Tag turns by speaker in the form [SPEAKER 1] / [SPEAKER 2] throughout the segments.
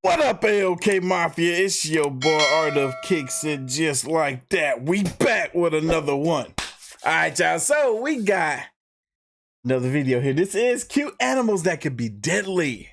[SPEAKER 1] What up, AOK Mafia? It's your boy Artofkickz, and just like that, we back with another one. All right, y'all. So we got another video here. This is cute animals that could be deadly.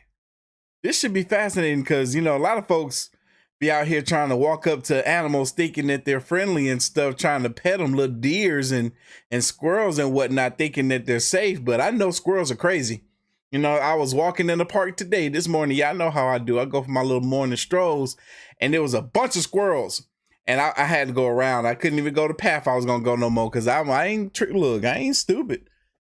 [SPEAKER 1] This should be fascinating because, you know, a lot of folks be out here trying to walk up to animals thinking that they're friendly and stuff, trying to pet them, little deers and squirrels and whatnot, thinking that they're safe. But I know squirrels are crazy. You know, I was walking in the park this morning. Y'all know how I do. I go for my little morning strolls, and there was a bunch of squirrels, and I had to go around. I couldn't even go the path I was gonna go no more because I ain't look. I ain't stupid.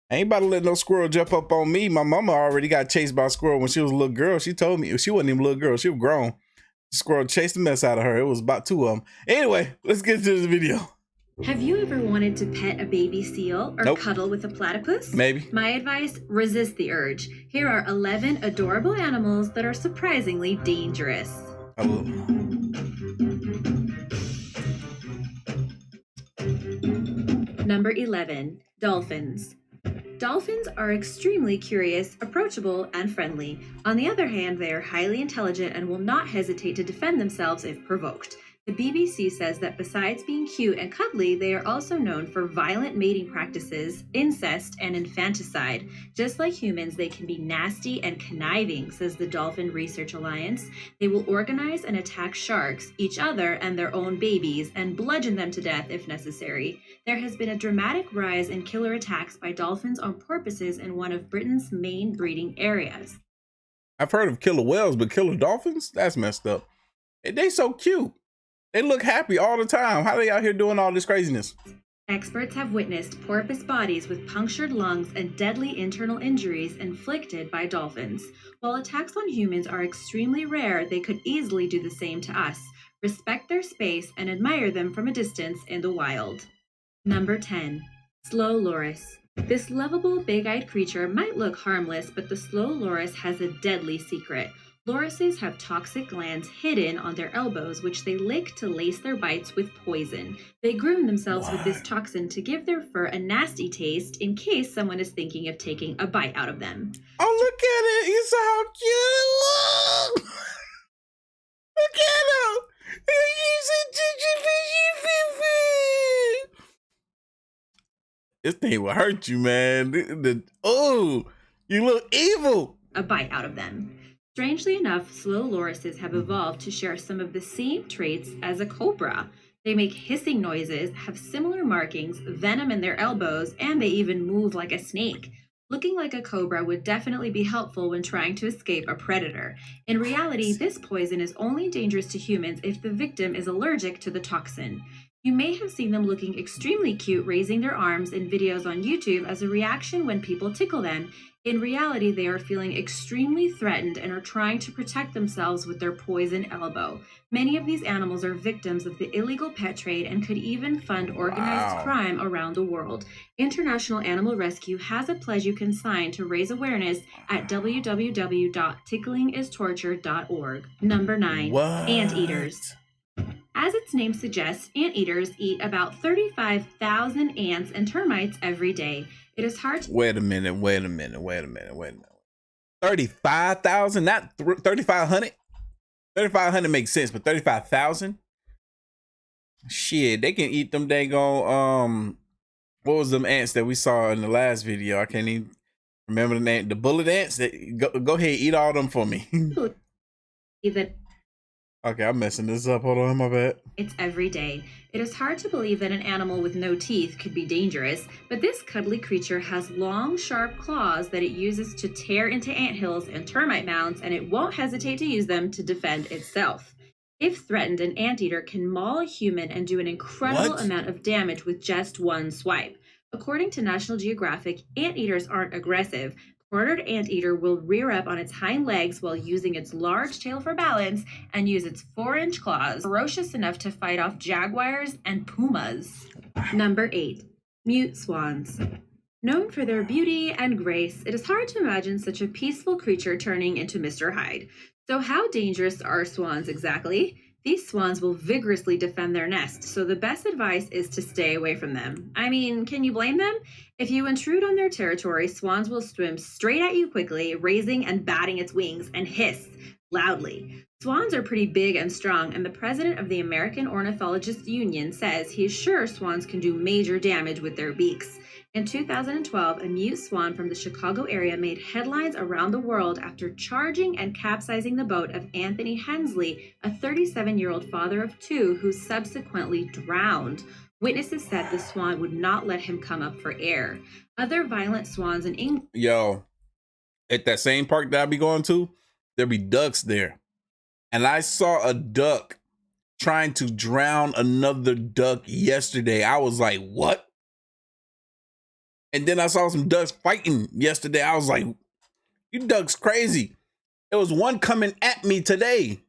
[SPEAKER 1] I ain't about to let no squirrel jump up on me. My mama already got chased by a squirrel when she was a little girl. She told me she wasn't even a little girl. She was grown. The squirrel chased the mess out of her. It was about two of them. Anyway, let's get to this video.
[SPEAKER 2] Have you ever wanted to pet a baby seal or cuddle with a platypus?
[SPEAKER 1] Maybe.
[SPEAKER 2] My advice, resist the urge. Here are 11 adorable animals that are surprisingly dangerous.
[SPEAKER 1] Hello.
[SPEAKER 2] Number 11, dolphins. Dolphins are extremely curious, approachable, and friendly. On the other hand, they are highly intelligent and will not hesitate to defend themselves if provoked. The BBC says that besides being cute and cuddly, they are also known for violent mating practices, incest, and infanticide. Just like humans, they can be nasty and conniving, says the Dolphin Research Alliance. They will organize and attack sharks, each other, and their own babies, and bludgeon them to death if necessary. There has been a dramatic rise in killer attacks by dolphins on porpoises in one of Britain's main breeding areas.
[SPEAKER 1] I've heard of killer whales, but killer dolphins? That's messed up. They so cute. They look happy all the time. How are they out here doing all this craziness?
[SPEAKER 2] Experts have witnessed porpoise bodies with punctured lungs and deadly internal injuries inflicted by dolphins. While attacks on humans are extremely rare, they could easily do the same to us. Respect their space and admire them from a distance in the wild. Number 10. Slow loris. This lovable, big-eyed creature might look harmless, but the slow loris has a deadly secret. Lorises have toxic glands hidden on their elbows, which they lick to lace their bites with poison. They groom themselves with this toxin to give their fur a nasty taste in case someone is thinking of taking a bite out of them.
[SPEAKER 1] Oh, look at it. You saw how cute. Look at him. This thing will hurt you, man. Oh, you look evil.
[SPEAKER 2] A bite out of them. Strangely enough, slow lorises have evolved to share some of the same traits as a cobra. They make hissing noises, have similar markings, venom in their elbows, and they even move like a snake. Looking like a cobra would definitely be helpful when trying to escape a predator. In reality, this poison is only dangerous to humans if the victim is allergic to the toxin. You may have seen them looking extremely cute raising their arms in videos on YouTube as a reaction when people tickle them. In reality, they are feeling extremely threatened and are trying to protect themselves with their poison elbow. Many of these animals are victims of the illegal pet trade and could even fund organized crime around the world. International Animal Rescue has a pledge you can sign to raise awareness at www.ticklingistorture.org. Number 9. Anteaters. As its name suggests, anteaters eat about 35,000 ants and termites every day. It is hard to...
[SPEAKER 1] Wait a minute. 35,000, not 3,500? 3,500 makes sense, but 35,000? Shit, they can eat them dang what was them ants that we saw in the last video? I can't even remember the name. The bullet ants? Go ahead, eat all them for me.
[SPEAKER 2] Even...
[SPEAKER 1] Okay, I'm messing this up. Hold on, my bad.
[SPEAKER 2] It's every day. It is hard to believe that an animal with no teeth could be dangerous, but this cuddly creature has long, sharp claws that it uses to tear into anthills and termite mounds, and it won't hesitate to use them to defend itself. If threatened, an anteater can maul a human and do an incredible amount of damage with just one swipe. According to National Geographic, anteaters aren't aggressive. Cornered anteater will rear up on its hind legs while using its large tail for balance and use its 4-inch claws, ferocious enough to fight off jaguars and pumas. Number 8. Mute swans. Known for their beauty and grace, it is hard to imagine such a peaceful creature turning into Mr. Hyde. So how dangerous are swans exactly? These swans will vigorously defend their nest, so the best advice is to stay away from them. I mean, can you blame them? If you intrude on their territory, swans will swim straight at you quickly, raising and batting its wings, and hiss. loudly. Swans are pretty big and strong, and the president of the American Ornithologists Union says he's sure swans can do major damage with their beaks. In 2012, a mute swan from the Chicago area made headlines around the world after charging and capsizing the boat of Anthony Hensley, a 37-year-old father of two who subsequently drowned. Witnesses said the swan would not let him come up for air. Other violent swans in England.
[SPEAKER 1] Yo, at that same park that I be going to, there be ducks there. And I saw a duck trying to drown another duck yesterday. I was like, what? And then I saw some ducks fighting yesterday. I was like, you ducks crazy. There was one coming at me today.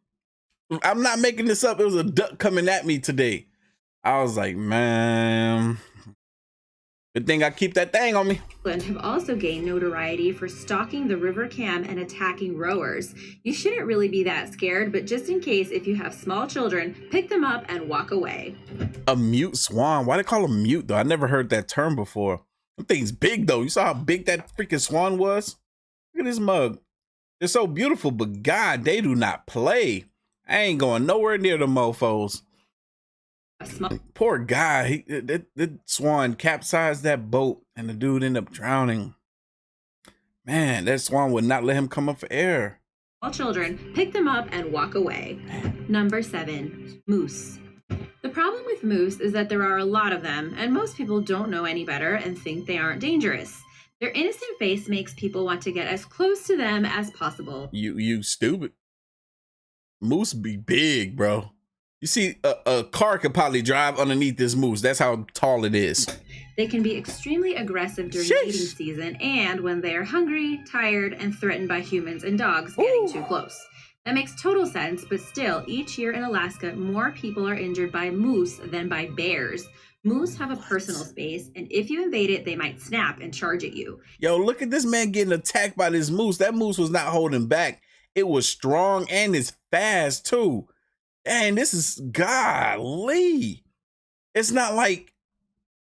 [SPEAKER 1] I'm not making this up. It was a duck coming at me today. I was like, man, good thing I keep that thing on me.
[SPEAKER 2] Have also gained notoriety for stalking the River Cam and attacking rowers. You shouldn't really be that scared, but just in case, if you have small children, pick them up and walk away.
[SPEAKER 1] A mute swan? Why they call them mute though? I never heard that term before. That thing's big though. You saw how big that freaking swan was? Look at this mug. They're so beautiful, but God, they do not play. I ain't going nowhere near the mofos. Poor guy. That swan capsized that boat and the dude ended up drowning. Man, that swan would not let him come up for air.
[SPEAKER 2] All children, pick them up and walk away. Number 7, moose. The problem with moose is that there are a lot of them, and most people don't know any better and think they aren't dangerous. Their innocent face makes people want to get as close to them as possible.
[SPEAKER 1] You stupid. Moose be big, bro. You see, a car could probably drive underneath this moose. That's how tall it is.
[SPEAKER 2] They can be extremely aggressive during mating season and when they are hungry, tired, and threatened by humans and dogs getting too close. That makes total sense, but still, each year in Alaska, more people are injured by moose than by bears. Moose have a personal space, and if you invade it, they might snap and charge at you.
[SPEAKER 1] Yo, look at this man getting attacked by this moose. That moose was not holding back. It was strong and it's fast too. And this is golly. It's not like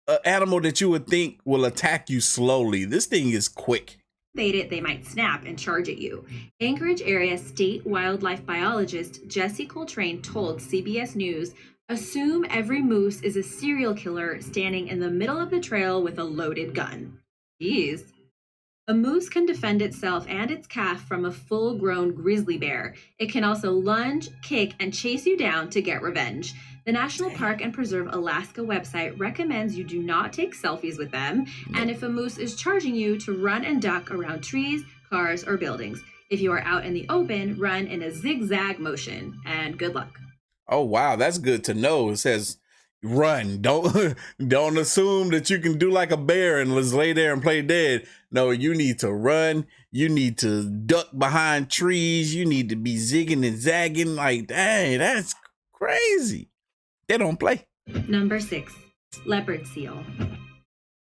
[SPEAKER 1] an animal that you would think will attack you slowly. This thing is quick.
[SPEAKER 2] Invade it, they might snap and charge at you. Anchorage area state wildlife biologist Jesse Coltrane told CBS News, assume every moose is a serial killer standing in the middle of the trail with a loaded gun. Jeez. A moose can defend itself and its calf from a full-grown grizzly bear. It can also lunge, kick, and chase you down to get revenge. The National Park and Preserve Alaska website recommends you do not take selfies with them, and if a moose is charging you, to run and duck around trees, cars, or buildings. If you are out in the open, run in a zigzag motion, and good luck.
[SPEAKER 1] Oh, wow, that's good to know. It says run. Don't assume that you can do like a bear and just lay there and play dead. No, you need to run. You need to duck behind trees. You need to be zigging and zagging. Like, dang, that's crazy. They don't play.
[SPEAKER 2] Number 6, leopard seal.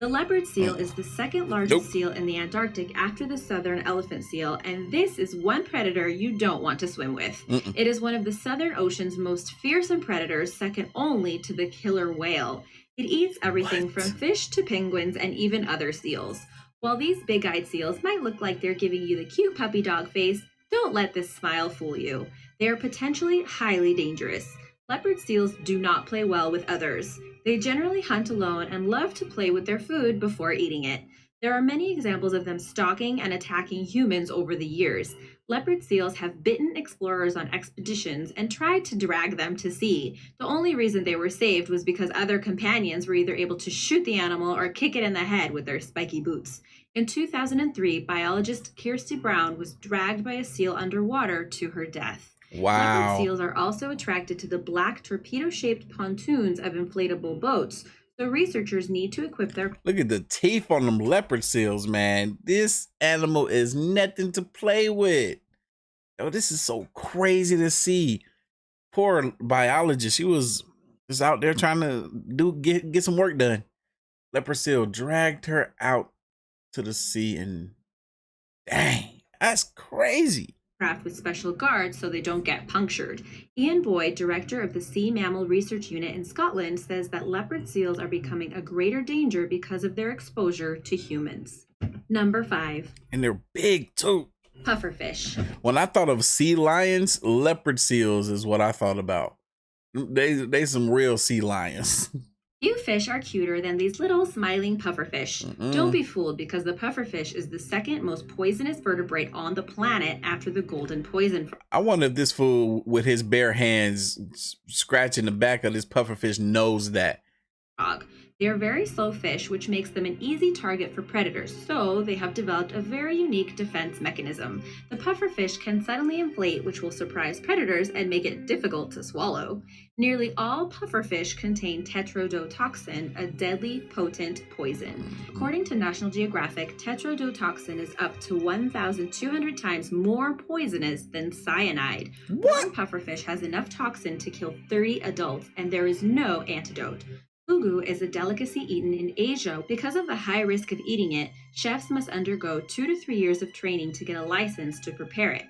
[SPEAKER 2] The leopard seal is the second largest seal in the Antarctic after the southern elephant seal, and this is one predator you don't want to swim with. It is one of the Southern Ocean's most fearsome predators, second only to the killer whale. It eats everything from fish to penguins and even other seals. While these big-eyed seals might look like they're giving you the cute puppy dog face, don't let this smile fool you. They are potentially highly dangerous. Leopard seals do not play well with others. They generally hunt alone and love to play with their food before eating it. There are many examples of them stalking and attacking humans over the years. Leopard seals have bitten explorers on expeditions and tried to drag them to sea. The only reason they were saved was because other companions were either able to shoot the animal or kick it in the head with their spiky boots. In 2003, biologist Kirsty Brown was dragged by a seal underwater to her death.
[SPEAKER 1] Wow.
[SPEAKER 2] Leopard seals are also attracted to the black torpedo-shaped pontoons of inflatable boats, so researchers need to equip their...
[SPEAKER 1] Look at the teeth on them leopard seals, man. This animal is nothing to play with. Oh, this is so crazy to see. Poor biologist. She was just out there trying to get some work done. Leopard seal dragged her out to the sea, and dang, that's crazy.
[SPEAKER 2] Craft with special guards so they don't get punctured. Ian Boyd, director of the Sea Mammal Research Unit in Scotland, says that leopard seals are becoming a greater danger because of their exposure to humans. Number 5.
[SPEAKER 1] And they're big too.
[SPEAKER 2] Pufferfish.
[SPEAKER 1] When I thought of sea lions, leopard seals is what I thought about. They some real sea lions.
[SPEAKER 2] Few fish are cuter than these little smiling pufferfish. Don't
[SPEAKER 1] Mm-mm.
[SPEAKER 2] be fooled because the pufferfish is the second most poisonous vertebrate on the planet after the golden poison frog.
[SPEAKER 1] I wonder if this fool with his bare hands scratching the back of this pufferfish knows that.
[SPEAKER 2] They are very slow fish, which makes them an easy target for predators, so they have developed a very unique defense mechanism. The pufferfish can suddenly inflate, which will surprise predators and make it difficult to swallow. Nearly all pufferfish contain tetrodotoxin, a deadly, potent poison. According to National Geographic, tetrodotoxin is up to 1,200 times more poisonous than cyanide.
[SPEAKER 1] What?
[SPEAKER 2] One pufferfish has enough toxin to kill 30 adults, and there is no antidote. Fugu is a delicacy eaten in Asia. Because of the high risk of eating it, chefs must undergo 2 to 3 years of training to get a license to prepare it.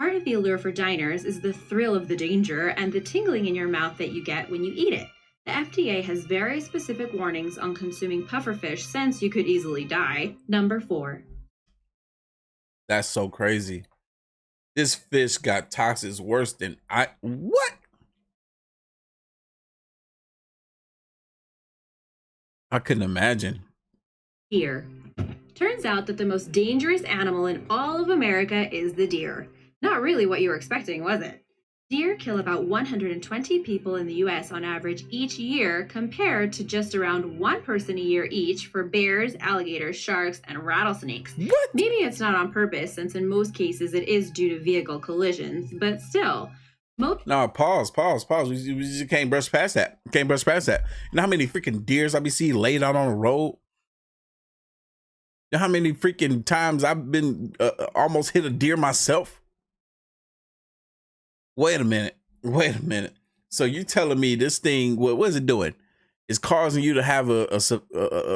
[SPEAKER 2] Part of the allure for diners is the thrill of the danger and the tingling in your mouth that you get when you eat it. The FDA has very specific warnings on consuming pufferfish since you could easily die. Number 4.
[SPEAKER 1] That's so crazy. This fish got toxins worse than what? I couldn't imagine.
[SPEAKER 2] Deer. Turns out that the most dangerous animal in all of America is the deer. Not really what you were expecting, was it? Deer kill about 120 people in the US on average each year, compared to just around 1 person a year each for bears, alligators, sharks, and rattlesnakes.
[SPEAKER 1] What?
[SPEAKER 2] Maybe it's not on purpose, since in most cases it is due to vehicle collisions, but still.
[SPEAKER 1] No, pause. We just can't brush past that. You know how many freaking deers I be seeing laid out on the road? You know how many freaking times I've been almost hit a deer myself? Wait a minute. So you telling me this thing, what is it doing? It's causing you to have a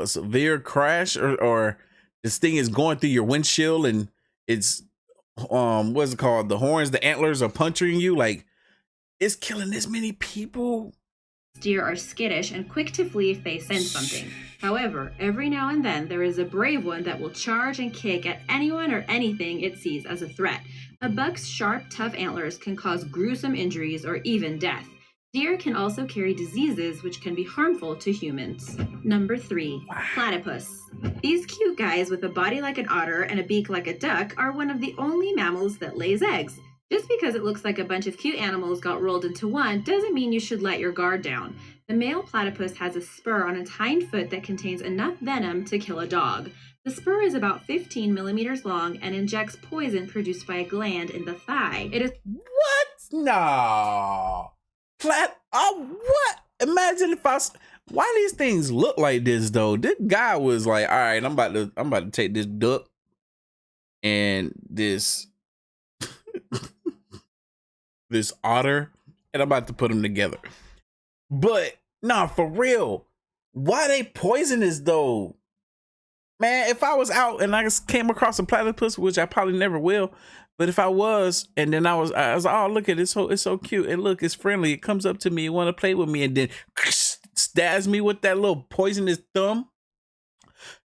[SPEAKER 1] severe crash, or this thing is going through your windshield and it's what's it called? The horns, the antlers are puncturing you. Like, it's killing this many people.
[SPEAKER 2] Deer are skittish and quick to flee if they sense something. However, every now and then there is a brave one that will charge and kick at anyone or anything it sees as a threat. A buck's sharp, tough antlers can cause gruesome injuries or even death. Deer can also carry diseases which can be harmful to humans. Number 3. Platypus. These cute guys with a body like an otter and a beak like a duck are one of the only mammals that lays eggs. Just because it looks like a bunch of cute animals got rolled into one doesn't mean you should let your guard down. The male platypus has a spur on its hind foot that contains enough venom to kill a dog. The spur is about 15 millimeters long and injects poison produced by a gland in the thigh. It is
[SPEAKER 1] What? No. What? Imagine if why these things look like this though? This guy was like, all right, I'm about to take this duck and this this otter, and I'm about to put them together. But nah, for real, why they poisonous though? Man, if I was out and I just came across a platypus, which I probably never will, but if I was, and then I was like, oh, look at it, it's so cute, and look, it's friendly, it comes up to me and want to play with me, and then stabs me with that little poisonous thumb,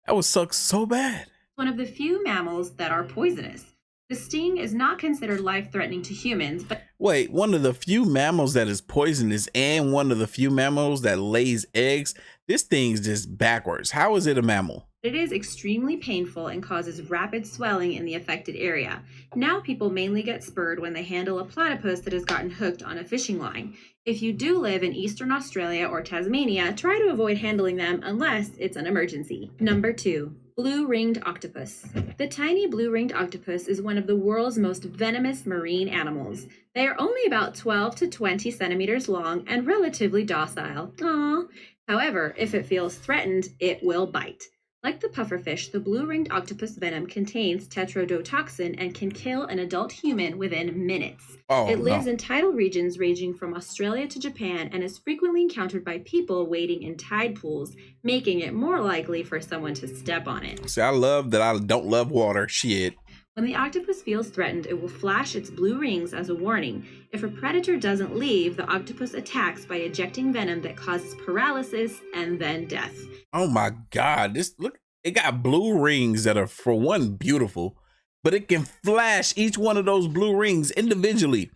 [SPEAKER 1] that would suck so bad.
[SPEAKER 2] one of the few mammals that are poisonous. The sting is not considered life-threatening to humans, but
[SPEAKER 1] Wait, one of the few mammals that is poisonous and one of the few mammals that lays eggs? This thing's just backwards. How is it a mammal?
[SPEAKER 2] it is extremely painful and causes rapid swelling in the affected area. Now people mainly get spurred when they handle a platypus that has gotten hooked on a fishing line. If you do live in Eastern Australia or Tasmania, try to avoid handling them unless it's an emergency. Number 2. Blue-ringed octopus. The tiny blue-ringed octopus is one of the world's most venomous marine animals. They are only about 12 to 20 centimeters long and relatively docile. Aww. However, if it feels threatened, it will bite. Like the pufferfish, the blue-ringed octopus venom contains tetrodotoxin and can kill an adult human within minutes. It lives in tidal regions ranging from Australia to Japan and is frequently encountered by people wading in tide pools, making it more likely for someone to step on it.
[SPEAKER 1] See, I love that I don't love water. Shit.
[SPEAKER 2] When the octopus feels threatened, it will flash its blue rings as a warning. If a predator doesn't leave, the octopus attacks by ejecting venom that causes paralysis and then death.
[SPEAKER 1] Oh my God. Look, it got blue rings that are, for one, beautiful. but it can flash each one of those blue rings individually,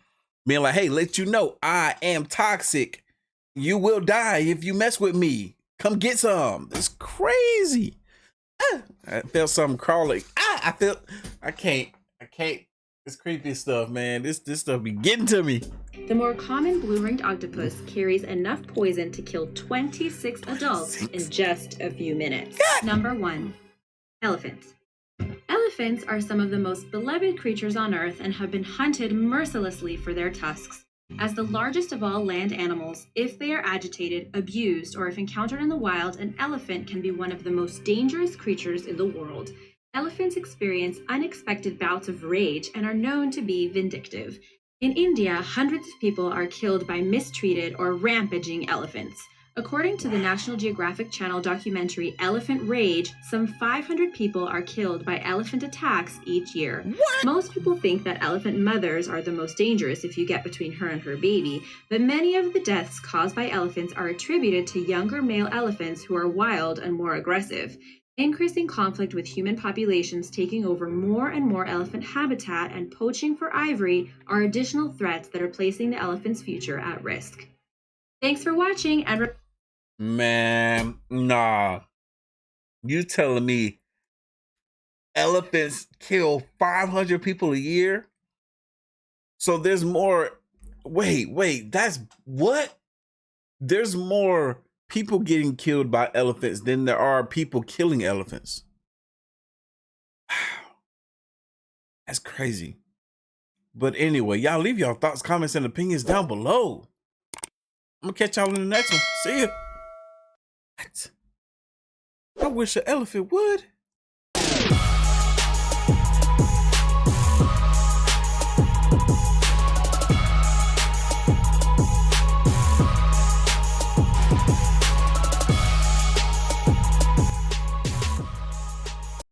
[SPEAKER 1] being like, hey, let you know I am toxic. You will die if you mess with me. Come get some. It's crazy. I felt something crawling. I can't. It's creepy stuff, man. This stuff be getting to me.
[SPEAKER 2] The more common blue-ringed octopus carries enough poison to kill 26 adults in just a few minutes.
[SPEAKER 1] God.
[SPEAKER 2] Number 1, elephants. Elephants are some of the most beloved creatures on Earth and have been hunted mercilessly for their tusks. As the largest of all land animals, if they are agitated, abused, or if encountered in the wild, an elephant can be one of the most dangerous creatures in the world. Elephants experience unexpected bouts of rage and are known to be vindictive. In India, hundreds of people are killed by mistreated or rampaging elephants. According to the National Geographic Channel documentary Elephant Rage, some 500 people are killed by elephant attacks each year.
[SPEAKER 1] What?
[SPEAKER 2] Most people think that elephant mothers are the most dangerous if you get between her and her baby, but many of the deaths caused by elephants are attributed to younger male elephants who are wild and more aggressive. Increasing conflict with human populations taking over more and more elephant habitat and poaching for ivory are additional threats that are placing the elephant's future at risk. Thanks for watching and
[SPEAKER 1] Man, nah. You telling me elephants kill 500 people a year? So there's more. Wait, that's what? There's more people getting killed by elephants than there are people killing elephants. Wow. That's crazy. But anyway, y'all leave y'all thoughts, comments, and opinions down below. I'm gonna catch y'all in the next one. See ya. What? I wish an elephant would.